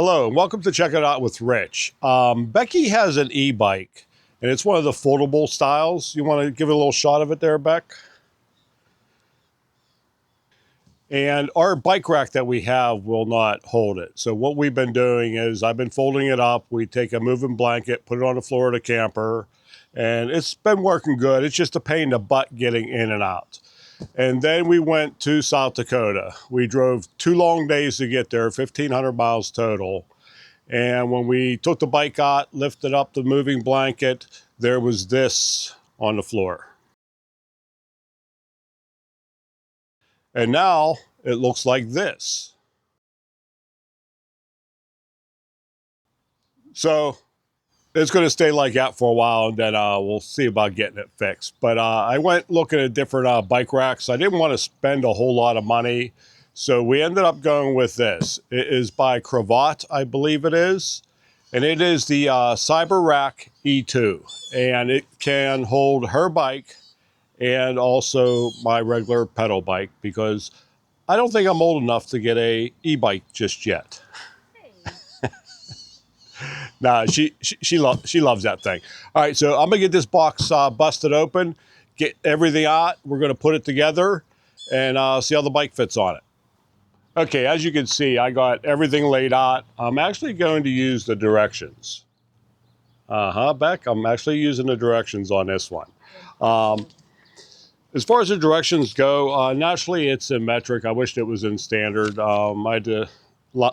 Hello, and welcome to Check It Out with Rich. Becky has an e-bike, and it's one of the foldable styles. You want to give it a little shot of it there, Beck? And our bike rack that we have will not hold it. So what we've been doing is I've been folding it up. We take a moving blanket, put it on the floor of the camper, and it's been working good. It's just a pain in the butt getting in and out. And then we went to South Dakota. We drove 2 long days to get there, 1,500 miles total. And when we took the bike out, lifted up the moving blanket, there was this on the floor. And now it looks like this. So it's going to stay like that for a while, and then we'll see about getting it fixed. But I went looking at different bike racks. I didn't want to spend a whole lot of money, so we ended up going with this. It is by Cravot, I believe it is, and it is the CyberRack E2, and it can hold her bike and also my regular pedal bike, because I don't think I'm old enough to get a e-bike just yet. Nah, she loves that thing. All right, so I'm gonna get this box busted open, get everything out. We're gonna put it together and see how the bike fits on it. Okay, as you can see, I got everything laid out. I'm actually going to use the directions. Beck, I'm actually using the directions on this one. As far as the directions go, naturally it's in metric. I wished it was in standard. I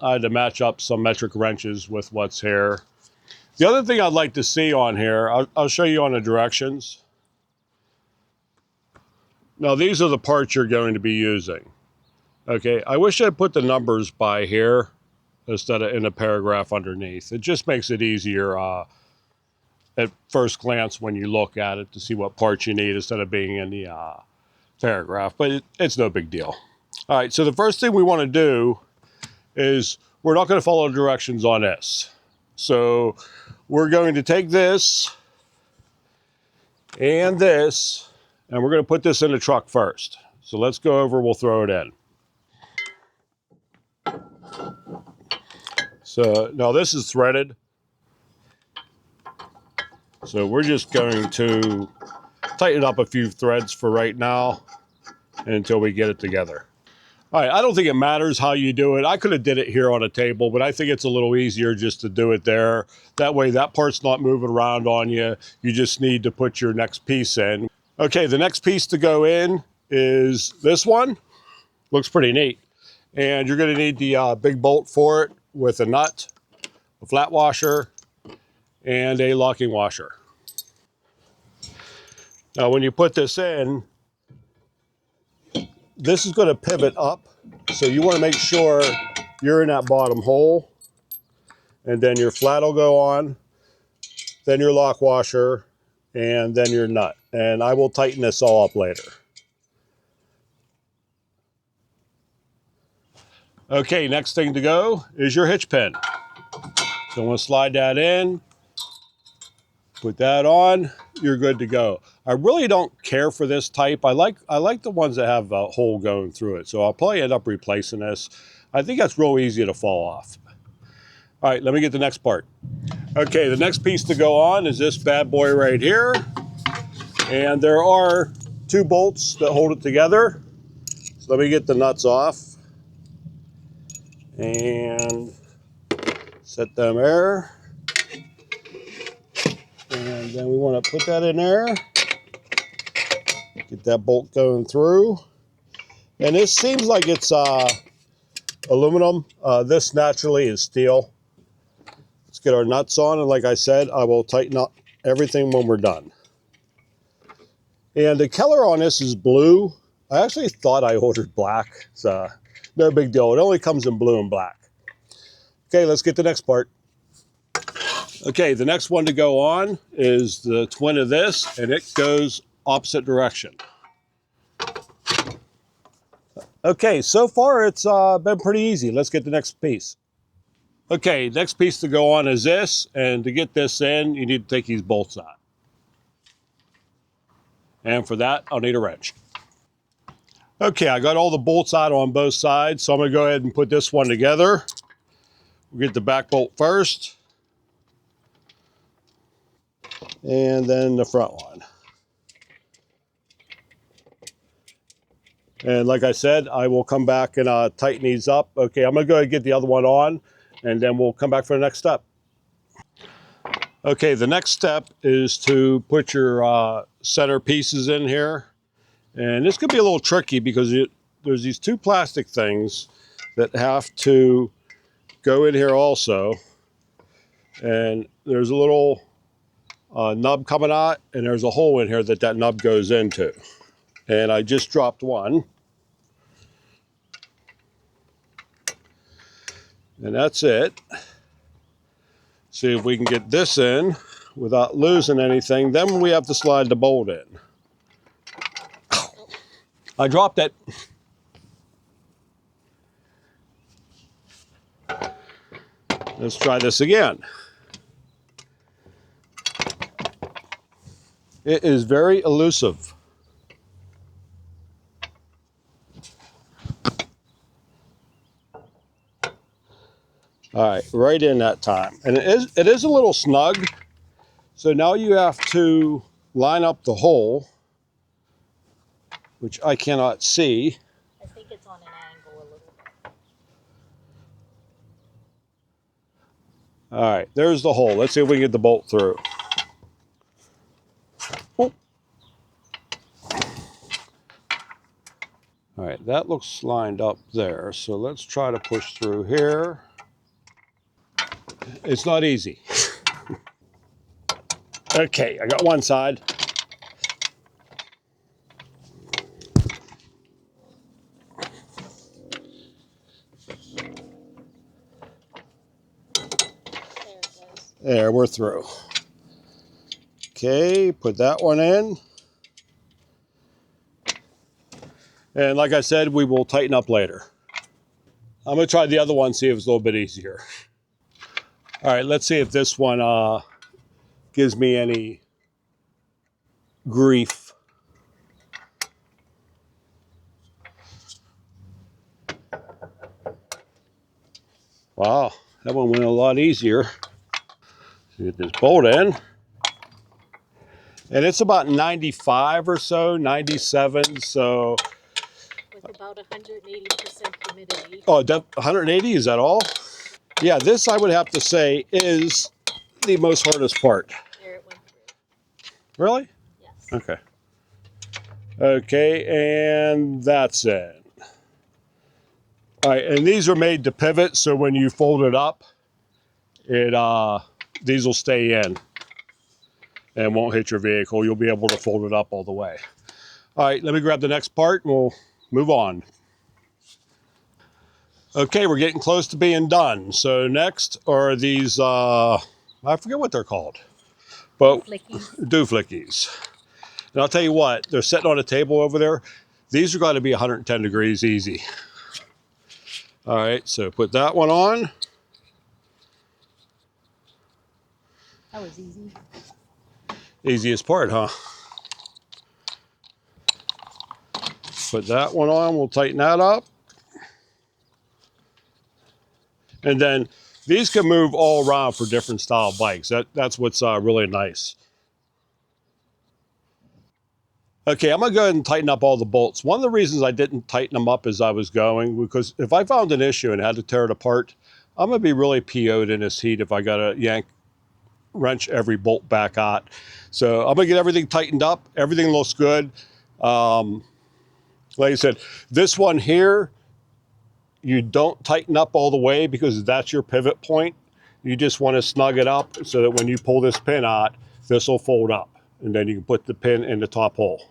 had to match up some metric wrenches with what's here. The other thing I'd like to see on here, I'll show you on the directions. Now these are the parts you're going to be using. Okay, I wish I'd put the numbers by here instead of in a paragraph underneath. It just makes it easier at first glance when you look at it to see what parts you need instead of being in the paragraph, but it's no big deal. All right, so the first thing we want to do is we're not going to follow directions on this. So we're going to take this, and we're going to put this in the truck first. So let's go over, we'll throw it in. So now this is threaded. So we're just going to tighten up a few threads for right now until we get it together. All right, I don't think it matters how you do it. I could have did it here on a table, but I think it's a little easier just to do it there. That way that part's not moving around on you. You just need to put your next piece in. Okay, the next piece to go in is this one. Looks pretty neat. And you're gonna need the big bolt for it with a nut, a flat washer, and a locking washer. Now when you put this in, this is going to pivot up, so you want to make sure you're in that bottom hole, and then your flat will go on, then your lock washer, and then your nut. And I will tighten this all up later. Okay, next thing to go is your hitch pin. So I'm going to slide that in, put that on, you're good to go. I really don't care for this type. I like the ones that have a hole going through it. So I'll probably end up replacing this. I think that's real easy to fall off. All right, let me get the next part. Okay, the next piece to go on is this bad boy right here. And there are 2 bolts that hold it together. So let me get the nuts off and set them there. And then we want to put that in there. Get that bolt going through. And this seems like it's aluminum. This naturally is steel. Let's get our nuts on, and like I said, I will tighten up everything when we're done. And the color on this is blue. I actually thought I ordered black. It's no big deal. It only comes in blue and black. Okay, let's get the next part. Okay, the next one to go on is the twin of this, and it goes opposite direction. Okay, so far it's been pretty easy. Let's get the next piece. Okay, next piece to go on is this, and to get this in, you need to take these bolts out. And for that, I'll need a wrench. Okay, I got all the bolts out on both sides, so I'm gonna go ahead and put this one together We'll get the back bolt first, and then the front one. And like I said, I will come back and tighten these up. Okay, I'm gonna go ahead and get the other one on, and then we'll come back for the next step. Okay, the next step is to put your center pieces in here. And this could be a little tricky because there's these two plastic things that have to go in here also. And there's a little nub coming out, and there's a hole in here that nub goes into. And I just dropped one. And that's it. See if we can get this in without losing anything. Then we have to slide the bolt in. I dropped it. Let's try this again. It is very elusive. All right, right in that time. And it is a little snug. So now you have to line up the hole, which I cannot see. I think it's on an angle a little bit. All right, there's the hole. Let's see if we can get the bolt through. Oh. All right, that looks lined up there. So let's try to push through here. It's not easy. Okay, I got one side. There, we're through. Okay, put that one in. And like I said, we will tighten up later. I'm gonna try the other one, see if it's a little bit easier. All right, let's see if this one gives me any grief. Wow, that one went a lot easier. Get this bolt in. And it's about 95 or so, 97, so. With about 180% humidity. Oh, 180, is that all? Yeah, this I would have to say is the most hardest part. There it went through. Really? Yes. Okay. Okay, and that's it. All right, and these are made to pivot, so when you fold it up, these will stay in and won't hit your vehicle. You'll be able to fold it up all the way. All right, let me grab the next part and we'll move on. Okay, we're getting close to being done. So next are these, I forget what they're called, but dooflickies. And I'll tell you what, they're sitting on a table over there. These are going to be 110 degrees easy. All right, so put that one on. That was easy. Easiest part, huh? Put that one on, we'll tighten that up. And then these can move all around for different style bikes. That's what's really nice. Okay, I'm gonna go ahead and tighten up all the bolts. One of the reasons I didn't tighten them up as I was going, because if I found an issue and had to tear it apart, I'm gonna be really PO'd in this heat if I gotta wrench every bolt back out. So I'm gonna get everything tightened up. Everything looks good. Like I said, this one here, you don't tighten up all the way because that's your pivot point. You just want to snug it up so that when you pull this pin out, this will fold up. And then you can put the pin in the top hole.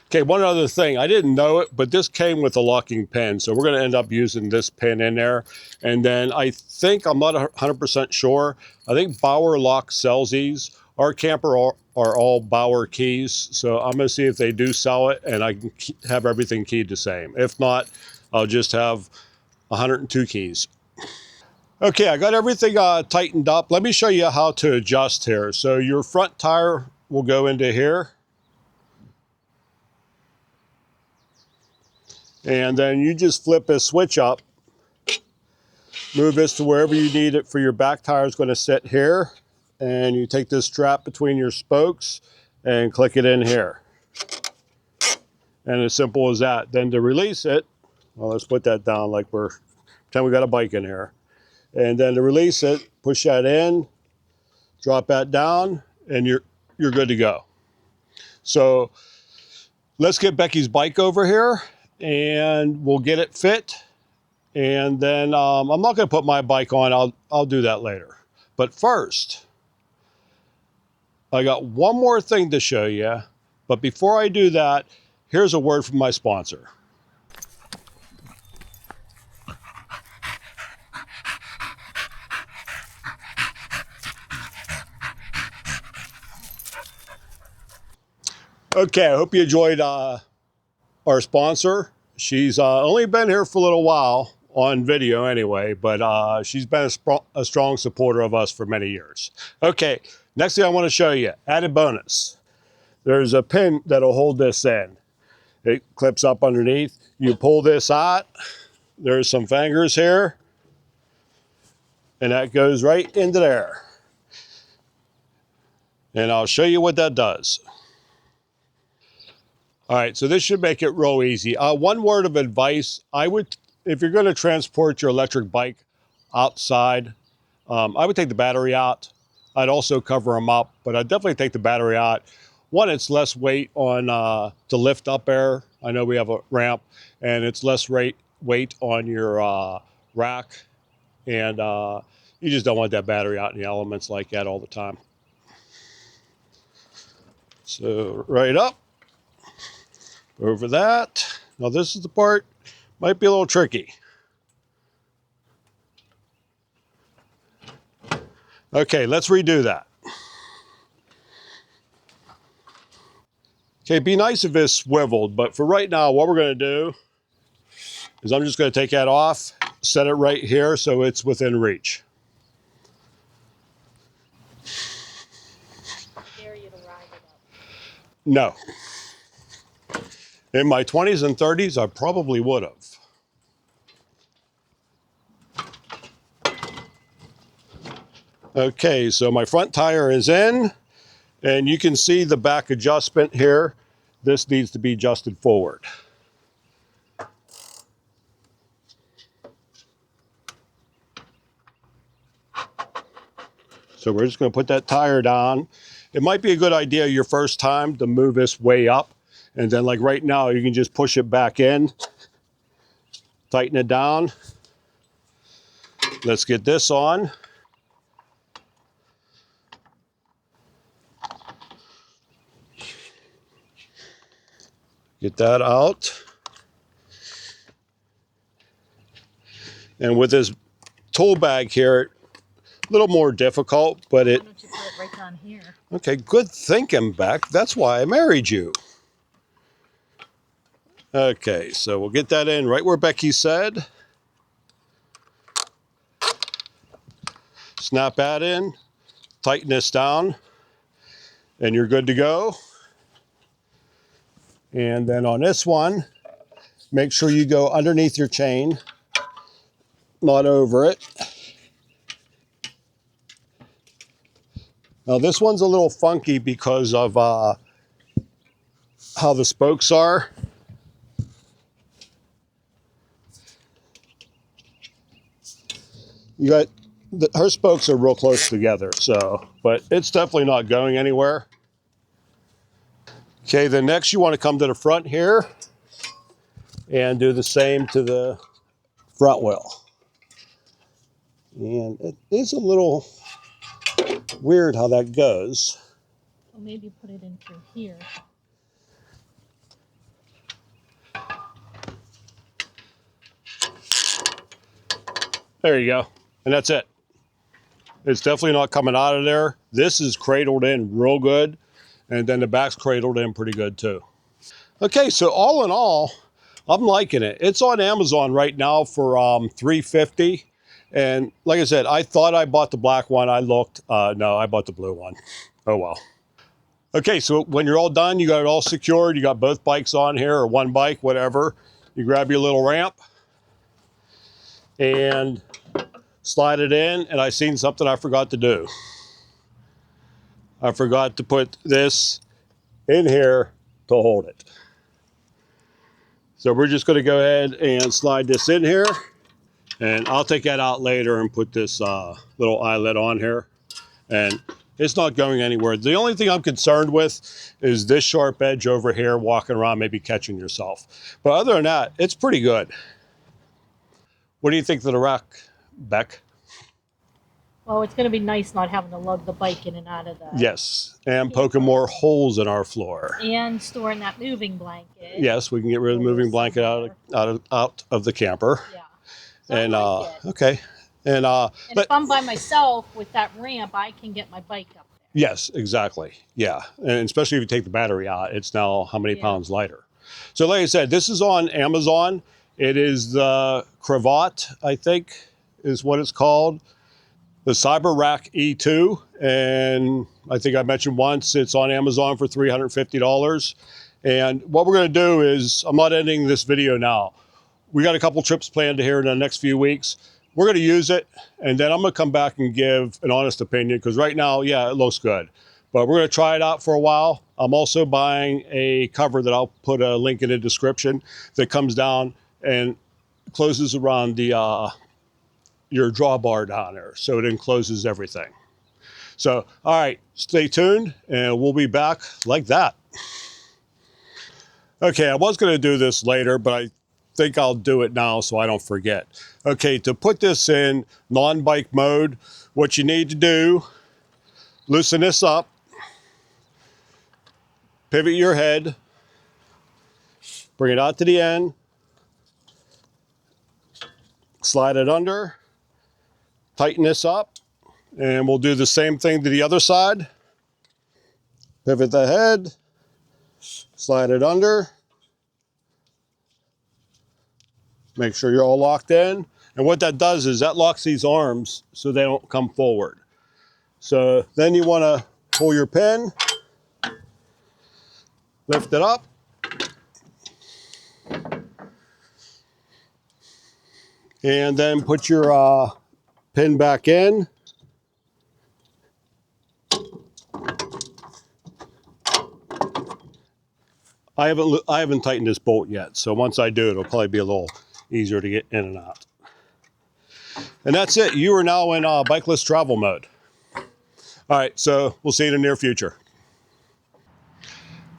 Okay, one other thing, I didn't know it, but this came with a locking pin. So we're gonna end up using this pin in there. And then I think, I'm not 100% sure, I think Bauer Lock sells these. Our camper are all Bauer keys. So I'm gonna see if they do sell it and I can have everything keyed the same. If not, I'll just have 102 keys. Okay, I got everything tightened up. Let me show you how to adjust here. So your front tire will go into here. And then you just flip this switch up Move this to wherever you need it for your back tire is going to sit here. And you take this strap between your spokes and click it in here. And as simple as that. Then to release it, well, let's put that down like pretend we got a bike in here. And then to release it, push that in, drop that down, and you're good to go. So let's get Becky's bike over here and we'll get it fit. And then I'm not going to put my bike on. I'll do that later. But first, I got one more thing to show you. But before I do that, here's a word from my sponsor. Okay, I hope you enjoyed our sponsor. She's only been here for a little while, on video anyway, but she's been a strong supporter of us for many years. Okay, next thing I want to show you, added bonus. There's a pin that'll hold this in. It clips up underneath. You pull this out. There's some fingers here. And that goes right into there. And I'll show you what that does. All right, so this should make it real easy. One word of advice, if you're gonna transport your electric bike outside, I would take the battery out. I'd also cover them up, but I'd definitely take the battery out. One, it's less weight on to lift up there. I know we have a ramp, and it's less weight on your rack, and you just don't want that battery out in the elements like that all the time. So right up, over that. Now this is the part, might be a little tricky. Okay, let's redo that. Okay, be nice if it's swiveled, but for right now, what we're gonna do is I'm just gonna take that off, set it right here so it's within reach. Dare you to ride it up. No. In my 20s and 30s, I probably would have. Okay, so my front tire is in, and you can see the back adjustment here. This needs to be adjusted forward. So we're just going to put that tire down. It might be a good idea your first time to move this way up. And then like right now, you can just push it back in, tighten it down. Let's get this on. Get that out. And with this tool bag here, a little more difficult, but Why don't you put it right down here? Okay, good thinking, Beck. That's why I married you. Okay, so we'll get that in right where Becky said. Snap that in, tighten this down, and you're good to go. And then on this one, make sure you go underneath your chain, not over it. Now this one's a little funky because of how the spokes are. You got her spokes are real close together, so, but it's definitely not going anywhere. Okay, then next you want to come to the front here and do the same to the front wheel. And it is a little weird how that goes. Well, maybe put it in through here. There you go. And that's it. It's definitely not coming out of there. This is cradled in real good. And then the back's cradled in pretty good too. Okay, so all in all, I'm liking it. It's on Amazon right now for $3.50. And like I said, I thought I bought the black one. I looked, no, I bought the blue one. Oh well. Okay, so when you're all done, you got it all secured. You got both bikes on here, or one bike, whatever. You grab your little ramp and slide it in, and I seen something I forgot to do. I forgot to put this in here to hold it. So we're just going to go ahead and slide this in here, and I'll take that out later and put this little eyelet on here. And it's not going anywhere. The only thing I'm concerned with is this sharp edge over here, walking around, maybe catching yourself. But other than that, it's pretty good. What do you think of the rack, Beck? Well, it's going to be nice not having to lug the bike in and out of the... Yes, and poking more holes in our floor. And storing that moving blanket. Yes, we can get rid of the moving blanket out of the camper. Yeah. So And I like it. okay. And if I'm by myself with that ramp, I can get my bike up there. Yes, exactly. Yeah, and especially if you take the battery out, it's now how many pounds lighter. So like I said, this is on Amazon. It is the Cravot, I think, is what it's called. The CyberRack E2. And I think I mentioned once, it's on Amazon for $350. And what we're going to do is, I'm not ending this video now. We got a couple trips planned here in the next few weeks. We're going to use it, and then I'm going to come back and give an honest opinion, because right now, yeah, it looks good. But we're going to try it out for a while. I'm also buying a cover that I'll put a link in the description that comes down and closes around the your drawbar down there, so it encloses everything. So, all right, stay tuned, and we'll be back like that. Okay, I was going to do this later, but I think I'll do it now so I don't forget. Okay, to put this in non-bike mode, what you need to do, loosen this up, pivot your head, bring it out to the end, slide it under, tighten this up, and we'll do the same thing to the other side. Pivot the head, slide it under, make sure you're all locked in. And what that does is that locks these arms so they don't come forward. So then you want to pull your pin, lift it up, and then put your pin back in. I haven't tightened this bolt yet, so once I do, it'll probably be a little easier to get in and out. And that's it. You are now in bikeless travel mode. All right, so we'll see you in the near future.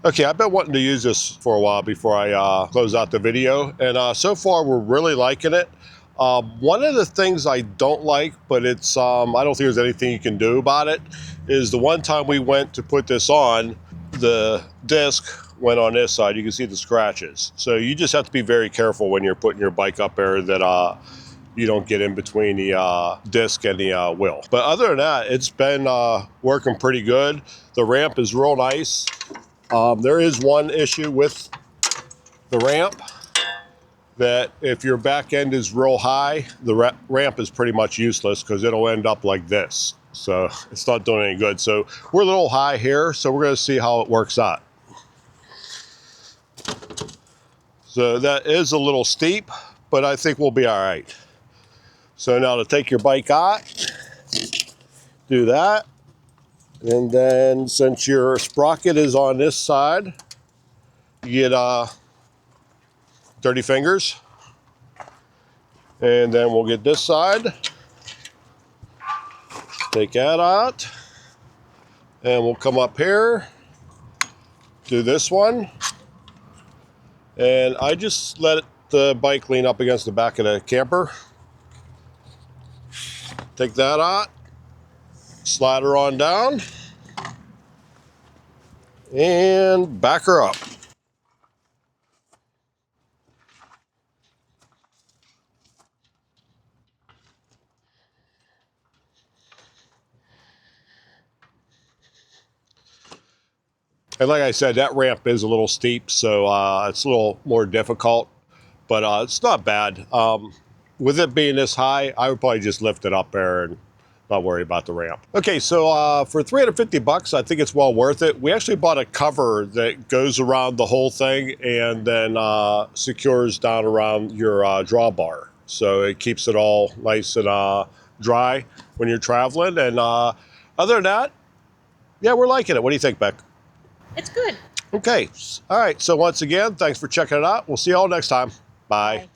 Okay, I've been wanting to use this for a while before I close out the video, and so far we're really liking it. One of the things I don't like, but it's I don't think there's anything you can do about it, is the one time we went to put this on, the disc went on this side. You can see the scratches. So you just have to be very careful when you're putting your bike up there that you don't get in between the disc and the wheel. But other than that, it's been working pretty good. The ramp is real nice. There is one issue with the ramp, that if your back end is real high, the ramp is pretty much useless because it'll end up like this. So it's not doing any good. So we're a little high here, so we're going to see how it works out. So that is a little steep, but I think we'll be all right. So now to take your bike out, do that. And then since your sprocket is on this side, you get dirty fingers. And then we'll get this side. Take that out. And we'll come up here, do this one. And I just let the bike lean up against the back of the camper. Take that out, slide her on down, and back her up. And like I said, that ramp is a little steep, so it's a little more difficult, but it's not bad. With it being this high, I would probably just lift it up there and not worry about the ramp. Okay, so for 350 bucks, I think it's well worth it. We actually bought a cover that goes around the whole thing and then secures down around your drawbar. So it keeps it all nice and dry when you're traveling. And other than that, yeah, we're liking it. What do you think, Beck? It's good. Okay. All right. So once again, thanks for checking it out. We'll see you all next time. Bye. Bye.